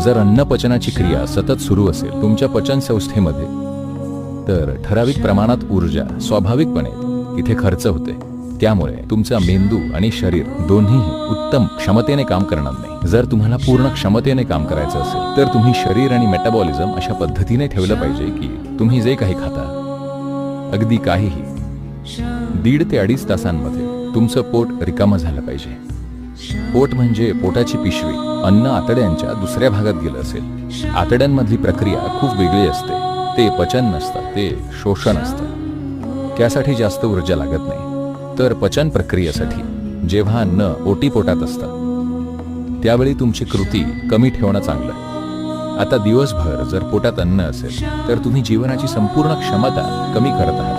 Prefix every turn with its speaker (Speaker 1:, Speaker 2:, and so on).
Speaker 1: जर अन्न पचनाची क्रिया सतत सुरू असेल तुमच्या पचन संस्थेमध्ये, तर ठराविक प्रमाणात ऊर्जा स्वाभाविकपणे तिथे खर्च होते. त्यामुळे तुमचा मेंदू आणि शरीर दोन्हीही उत्तम क्षमतेने काम करणार नाही. जर तुम्हाला पूर्ण क्षमतेने काम करायचं असेल तर तुम्ही शरीर आणि मेटाबॉलिझम अशा पद्धतीने ठेवलं पाहिजे की तुम्ही जे काही खाता, अगदी काहीही 1.5 ते 2.5 तासांमध्ये तुमचं पोट रिकामं झालं पाहिजे. पोट म्हणजे पोटाची पिशवी. अन्न आतड्यांच्या दुसऱ्या भागात गेलं असेल. आतड्यांमधली प्रक्रिया खूप वेगळी असते. ते पचन नसतं, ते शोषण असतं. त्यासाठी जास्त ऊर्जा लागत नाही. तर पचन प्रक्रियेसाठी जेव्हा अन्न ओटीपोटात असतं त्यावेळी तुमची कृती कमी ठेवणं चांगलं. आता दिवसभर जर पोटात अन्न असेल तर तुम्ही जीवनाची संपूर्ण क्षमता कमी करत आहात.